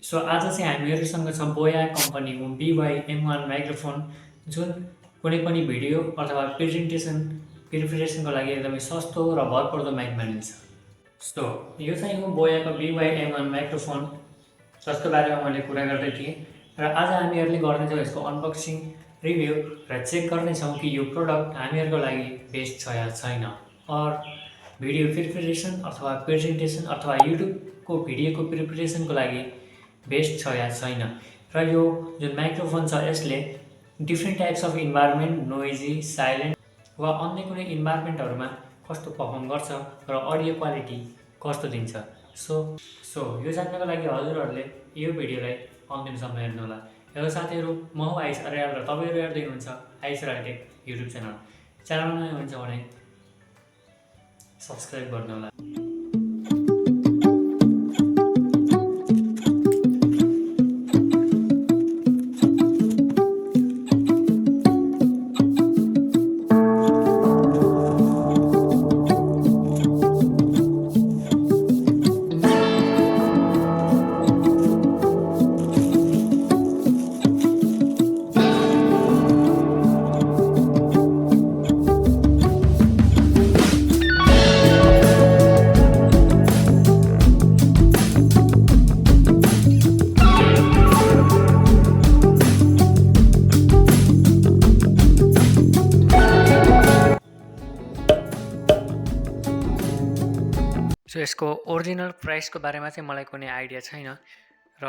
So आज चाहिँ हामीहरूसँग छ बोया कम्पनीको BY-M1 माइक्रोफोन जुन कुनै पनि भिडियो अथवा प्रिपरेसनको लागि एकदमै सस्तो र भरपर्दो माइक मानिन्छ। सो यो चाहिँ हो बोयाको BY-M1 माइक्रोफोन जसको बारेमा मैले कुरा गर्दै थिएँ र आज हामीहरूले गर्नेछौँ यसको अनबक्सिङ रिभ्यू र चेक गर्नेछौँ कि यो प्रडक्ट हामीहरूको लागि बेस्ट छ या छैन। भिडियो प्रिपरेसन अथवा प्रेजेन्टेसन अथवा युट्युबको भिडियोको प्रिपरेसनको लागि बेस्ट छ या छैन। र यो जुन माइक्रोफोन छ यसले different types of environment noisy silent वा अन्य कुनै इन्भाइरोमेन्टहरूमा कस्तो पर्फर्म गर्छ र अडियो क्वालिटी कस्तो दिन्छ। सो सो यो जान्नको लागि हजुरहरूले यो भिडियोलाई अन्तिमसम्म हेर्नुहोला। हेलो साथीहरू, म हो आयुष अर्याल र तपाईँहरू हेर्दै हुनुहुन्छ आयुष अर्याल टेक युट्युब च्यानलमा नयाँ हुन्छ भने सब्सक्राइब गर्नुहोला। सो यसको ओरिजिनल प्राइसको बारेमा चाहिँ मलाई कुनै आइडिया छैन र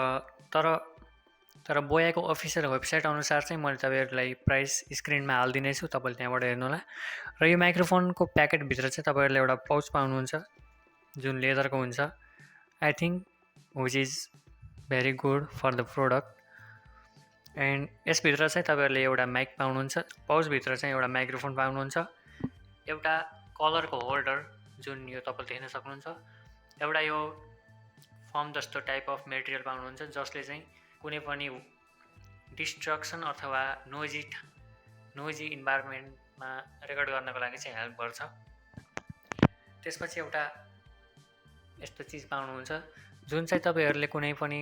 तर बोयाको अफिसियल वेबसाइट अनुसार चाहिँ मैले तपाईँहरूलाई प्राइस स्क्रिनमा हालिदिने छु, तपाईँले त्यहाँबाट हेर्नुहोला। र यो माइक्रोफोनको प्याकेटभित्र चाहिँ तपाईँहरूले एउटा पाउच पाउनुहुन्छ जुन लेदरको हुन्छ, I think which is very good for the product. And यसभित्र चाहिँ तपाईँहरूले एउटा माइक पाउनुहुन्छ, पाउचभित्र चाहिँ एउटा माइक्रोफोन पाउनुहुन्छ, एउटा कलरको होल्डर जुन यो तपाईँले देख्न सक्नुहुन्छ, एउटा यो फर्म जस्तो टाइप अफ मेटेरियल पाउनुहुन्छ जसले चाहिँ कुनै पनि डिस्ट्रक्सन अथवा नोइजी इन्भाइरोमेन्टमा रेकर्ड गर्नको लागि चाहिँ हेल्प गर्छ। त्यसपछि एउटा यस्तो चिज पाउनुहुन्छ जुन चाहिँ तपाईँहरूले कुनै पनि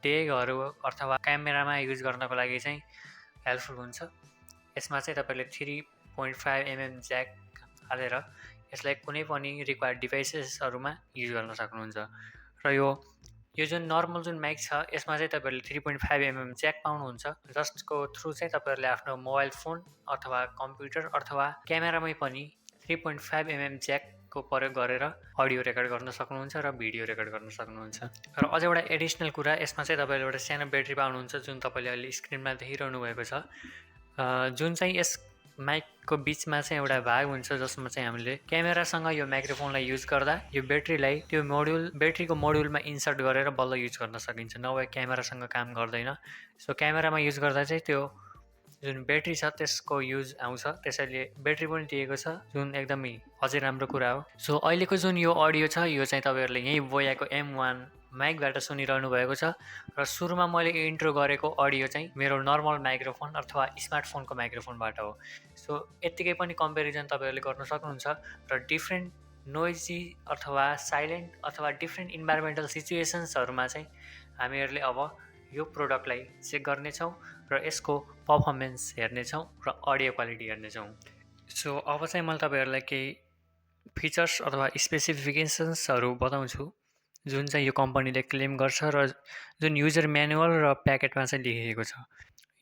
डेगहरू अथवा क्यामेरामा युज गर्नको लागि चाहिँ हेल्पफुल हुन्छ। यसमा चाहिँ तपाईँले 3.5mm ज्याक हालेर यसलाई कुनै पनि रिक्वायर्ड डिभाइसेसहरूमा युज गर्न सक्नुहुन्छ। र यो जुन नर्मल जुन माइक छ यसमा चाहिँ तपाईँहरूले 3.5mm ज्याक पाउनुहुन्छ जसको थ्रु चाहिँ तपाईँहरूले आफ्नो मोबाइल फोन अथवा कम्प्युटर अथवा क्यामेरामै पनि 3.5mm ज्याकको प्रयोग गरेर अडियो रेकर्ड गर्न सक्नुहुन्छ र भिडियो रेकर्ड गर्न सक्नुहुन्छ। र अझ एउटा एडिसनल कुरा, यसमा चाहिँ तपाईँले एउटा सानो ब्याट्री पाउनुहुन्छ जुन तपाईँले अहिले स्क्रिनमा देखिरहनु भएको छ, जुन चाहिँ यस माइकको बिचमा चाहिँ एउटा भाग हुन्छ जसमा चाहिँ हामीले क्यामेरासँग यो माइक्रोफोनलाई युज गर्दा यो ब्याट्रीलाई त्यो ब्याट्रीको मोड्युलमा इन्सर्ट गरेर बल्ल युज गर्न सकिन्छ, नभए क्यामेरासँग काम गर्दैन। सो क्यामेरामा युज गर्दा चाहिँ त्यो जुन ब्याट्री छ त्यसको युज आउँछ, त्यसैले ब्याट्री पनि दिएको छ जुन एकदमै अझै राम्रो कुरा हो। सो अहिलेको जुन यो अडियो छ यो चाहिँ तपाईँहरूले यहीँ बोयाको M1 माइकबाट सुनिरहनु भएको छ र सुरुमा मैले इन्ट्रो गरेको अडियो चाहिँ मेरो नर्मल माइक्रोफोन अथवा स्मार्टफोनको माइक्रोफोनबाट हो। सो यत्तिकै पनि कम्पेरिजन तपाईँहरूले गर्न सक्नुहुन्छ र डिफ्रेन्ट नोइजी अथवा साइलेन्ट अथवा डिफ्रेन्ट इन्भाइरोमेन्टल सिचुएसन्सहरूमा चाहिँ हामीहरूले अब यो प्रोडक्टलाई चेक गर्नेछौँ र यसको पर्फर्मेन्स हेर्नेछौँ र अडियो क्वालिटी हेर्नेछौँ। सो अब चाहिँ मैले तपाईँहरूलाई केही फिचर्स अथवा स्पेसिफिकेसन्सहरू बताउँछु जुन चाहिँ यो कम्पनीले क्लेम गर्छ र जुन युजर म्यानुअल र प्याकेटमा चाहिँ लेखिएको छ।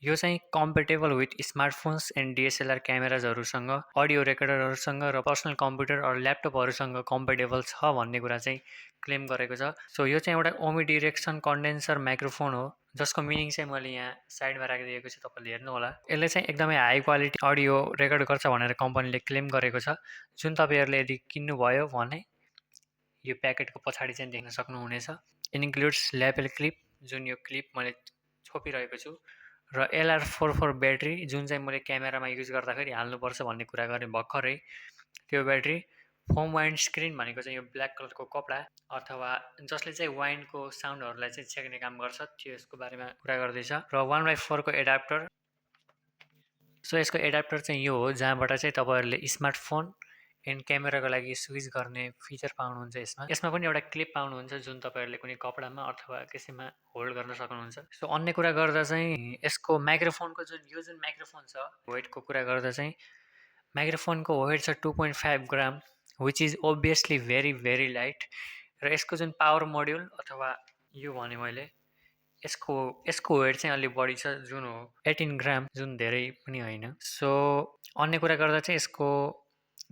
यो चाहिँ compatible with smartphones and DSLR क्यामेराजहरूसँग, अडियो रेकर्डरहरूसँग र पर्सनल कम्प्युटर र ल्यापटपहरूसँग कम्पेटेबल छ भन्ने कुरा चाहिँ क्लेम गरेको छ। सो यो चाहिँ एउटा ओमी डिरेक्सन कन्डेन्सर माइक्रोफोन हो जसको मिनिङ चाहिँ मैले यहाँ साइडमा राखिदिएको छु, तपाईँले हेर्नु होला। यसले चाहिँ एकदमै हाई क्वालिटी अडियो रेकर्ड गर्छ भनेर कम्पनीले क्लेम गरेको छ, जुन तपाईँहरूले यदि किन्नुभयो भने यो प्याकेटको पछाडि चाहिँ देख्न सक्नुहुनेछ। इन्क्लुड्स ल्याभल क्लिप, जुन यो क्लिप मैले छोपिरहेको छु, र LR44 ब्याट्री जुन चाहिँ मैले क्यामेरामा युज गर्दाखेरि हाल्नुपर्छ भन्ने कुरा गरेँ भर्खरै, त्यो ब्याट्री। फोम वाइन्ड स्क्रिन भनेको चाहिँ यो ब्ल्याक कलरको कपडा अथवा जसले चाहिँ वाइन्डको साउन्डहरूलाई चाहिँ छेक्ने काम गर्छ त्यो यसको बारेमा कुरा गर्दैछ। र 1/4 को एडाप्टर। सो यसको एडाप्टर चाहिँ यो हो जहाँबाट चाहिँ तपाईँहरूले स्मार्टफोन एन्ड क्यामेराको लागि स्विच गर्ने फिचर पाउनुहुन्छ यसमा। यसमा पनि एउटा क्लिप पाउनुहुन्छ जुन तपाईँहरूले कुनै कपडामा अथवा कसैमा होल्ड गर्न सक्नुहुन्छ। सो अन्य कुरा गर्दा चाहिँ यसको माइक्रोफोनको जुन माइक्रोफोन छ वेटको कुरा गर्दा चाहिँ माइक्रोफोनको वेट छ 2.5 gram which is obviously very light. र यसको जुन पावर मोड्युल अथवा यो भने मैले यसको वेट चाहिँ अलिक बढी छ जुन हो 18 ग्राम, जुन धेरै पनि होइन। सो अन्य कुरा गर्दा चाहिँ यसको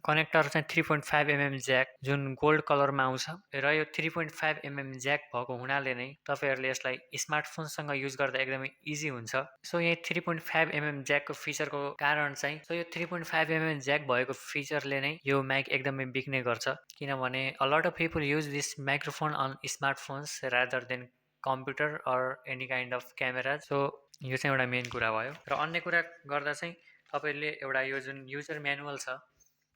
कनेक्टर चाहिँ 3.5 mm ज्याक जुन गोल्ड कलरमा आउँछ र यो 3.5 mm ज्याक भएको हुनाले नै तपाईँहरूले यसलाई स्मार्टफोनसँग युज गर्दा एकदमै इजी हुन्छ। सो यहाँ 3.5 mm ज्याकको फिचरको कारण चाहिँ यो 3.5 mm ज्याक भएको फिचरले नै यो माइक एकदमै बिक्ने गर्छ, किनभने a lot of people use this microphone on smartphones rather than computer or any kind of camera. So यो चाहिँ एउटा मेन कुरा भयो। र अन्य कुरा गर्दा चाहिँ तपाईँले एउटा यो जुन युजर म्यानुअल छ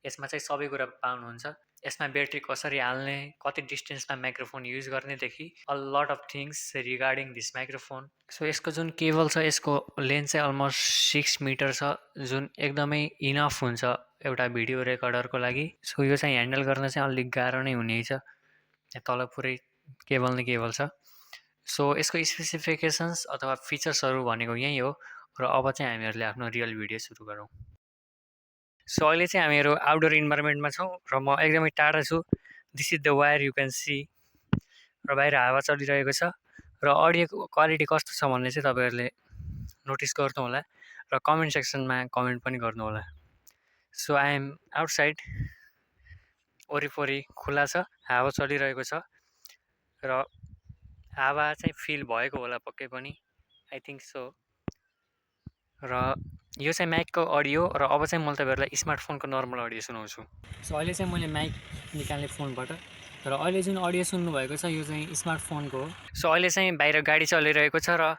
यसमा चाहिँ सबै कुरा पाउनुहुन्छ। यसमा ब्याट्री कसरी हाल्ने, कति डिस्टेन्समा माइक्रोफोन युज गर्नेदेखि a lot of things regarding this microphone. So यसको जुन केबल छ यसको लेन्थ चाहिँ अलमोस्ट 6 मिटर छ जुन एकदमै इनफ हुन्छ एउटा भिडियो रेकर्डरको लागि। सो यो चाहिँ ह्यान्डल गर्न चाहिँ अलिक गाह्रो नै हुनेछ, तल पुरै केबल नै केबल छ। सो यसको स्पेसिफिकेसन्स अथवा फिचर्सहरू भनेको यही हो। र अब चाहिँ हामीहरूले आफ्नो रियल भिडियो सुरु गरौँ। सो अहिले चाहिँ हामीहरू आउटडोर इन्भाइरोमेन्टमा छौँ र म एकदमै टाढा छु। This is the wire you can see. र बाहिर हावा चलिरहेको छ र अडियोको क्वालिटी कस्तो छ भन्ने चाहिँ तपाईँहरूले नोटिस गर्नुहोला र कमेन्ट सेक्सनमा कमेन्ट पनि गर्नुहोला। सो आई एम आउटसाइड, वरिपरि खुला छ, हावा चलिरहेको छ र हावा चाहिँ फिल भएको होला पक्कै पनि, आई थिङ्क सो। र यो चाहिँ माइकको अडियो र अब चाहिँ मैले तपाईँहरूलाई स्मार्टफोनको नर्मल अडियो सुनाउँछु। सो अहिले चाहिँ मैले माइक निकाल्ने फोनबाट र अहिले जुन अडियो सुन्नुभएको छ यो चाहिँ स्मार्टफोनको हो। सो अहिले चाहिँ बाहिर गाडी चलिरहेको छ र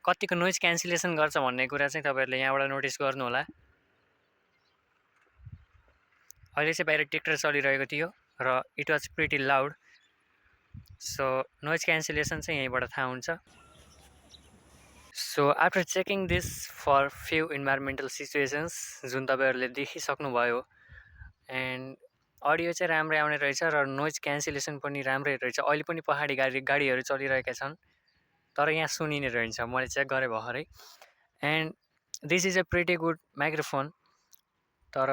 कतिको नोइज क्यान्सलेसन गर्छ भन्ने कुरा चाहिँ तपाईँहरूले यहाँबाट नोटिस गर्नुहोला। अहिले चाहिँ बाहिर ट्र्याक्टर चलिरहेको थियो र it was pretty loud. So noise cancellation चाहिँ यहीँबाट थाहा हुन्छ। So after checking this for few environmental situations जुन तपाईँहरूले देखिसक्नुभयो, एन्ड अडियो चाहिँ राम्रै आउने रहेछ र नोइज क्यान्सलेसन पनि राम्रै रहेछ। अहिले पनि पहाडी गाडीहरू चलिरहेका छन् तर यहाँ सुनिने रहन्छ, मैले चेक गरेँ भर्खरै। And this is a pretty good microphone, तर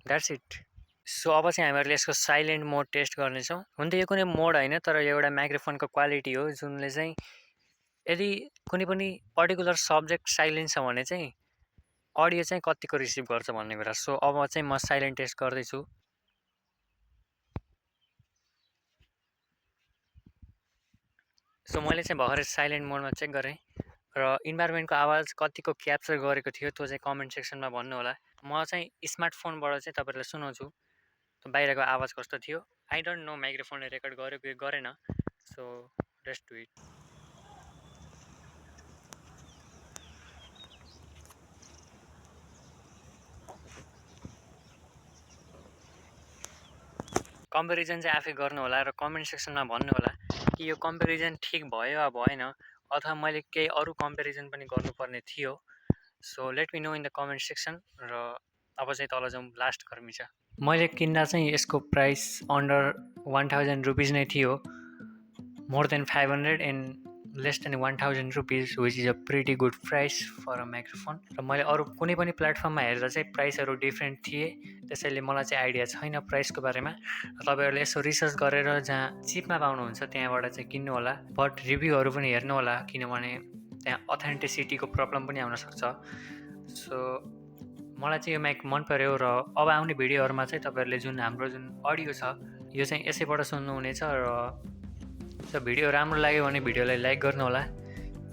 द्याट्स इट। सो अब चाहिँ हामीहरूले यसको साइलेन्ट मोड टेस्ट गर्नेछौँ। हुन त यो कुनै मोड होइन तर यो एउटा माइक्रोफोनको क्वालिटी हो जुनले चाहिँ यदि कुनै पनि पर्टिकुलर सब्जेक्ट साइलेन्ट छ भने चाहिँ अडियो चाहिँ कतिको रिसिभ गर्छ भन्ने कुरा। सो अब चाहिँ म साइलेन्ट टेस्ट गर्दैछु। सो मैले चाहिँ भर्खरै साइलेन्ट मोडमा चेक गरेँ र इन्भाइरोमेन्टको आवाज कतिको क्याप्चर गरेको थियो त्यो चाहिँ कमेन्ट सेक्सनमा भन्नुहोला। म चाहिँ स्मार्टफोनबाट चाहिँ तपाईँहरूलाई सुनाउँछु बाहिरको आवाज कस्तो थियो। आई डोन्ट नो माइक्रोफोनले रेकर्ड गर्यो कि गरेन, so let's do it. Comparison चाहिँ आफै गर्नुहोला र कमेन्ट सेक्सनमा भन्नुहोला कि यो कम्पेरिजन ठिक भयो वा भएन, अथवा मैले केही अरू कम्पेरिजन पनि गर्नुपर्ने थियो। So let me know in the comment section. र अब चाहिँ तल जाउँ, लास्ट गर्मी छ। मैले किन्दा चाहिँ यसको प्राइस अन्डर 1000 रुपिज नै थियो, more than 500 and less than 1000 rupees which is a pretty good price for a microphone. र मैले अरू कुनै पनि प्लेटफर्ममा हेर्दा चाहिँ प्राइसहरू डिफ्रेन्ट थिए, त्यसैले मलाई चाहिँ आइडिया छैन प्राइसको बारेमा। तपाईँहरूले यसो रिसर्च गरेर जहाँ चिपमा पाउनुहुन्छ त्यहाँबाट चाहिँ किन्नु होला, बट रिभ्यूहरू पनि हेर्नु होला किनभने त्यहाँ अथेन्टिसिटीको प्रब्लम पनि आउन सक्छ। सो मलाई चाहिँ यो माइक मन पर्यो र अब आउने भिडियोहरूमा चाहिँ तपाईँहरूले हाम्रो जुन अडियो छ यो चाहिँ यसैबाट सुन्नुहुनेछ। र भिडियो राम्रो लाग्यो भने भिडियोलाई लाइक गर्नुहोला,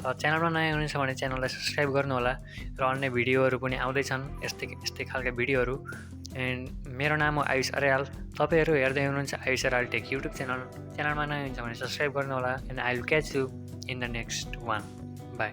च्यानलमा नयाँ हुनुहुन्छ भने च्यानललाई सब्सक्राइब गर्नुहोला। र अन्य भिडियोहरू पनि आउँदैछन् यस्तै खालका भिडियोहरू। एन्ड मेरो नाम हो आयुष अर्याल, तपाईँहरू हेर्दै हुनुहुन्छ आयुष अर्याल टेक युट्युब च्यानलमा नयाँ हुनुहुन्छ भने सब्सक्राइब गर्नुहोला। And I will catch you in the next one. By.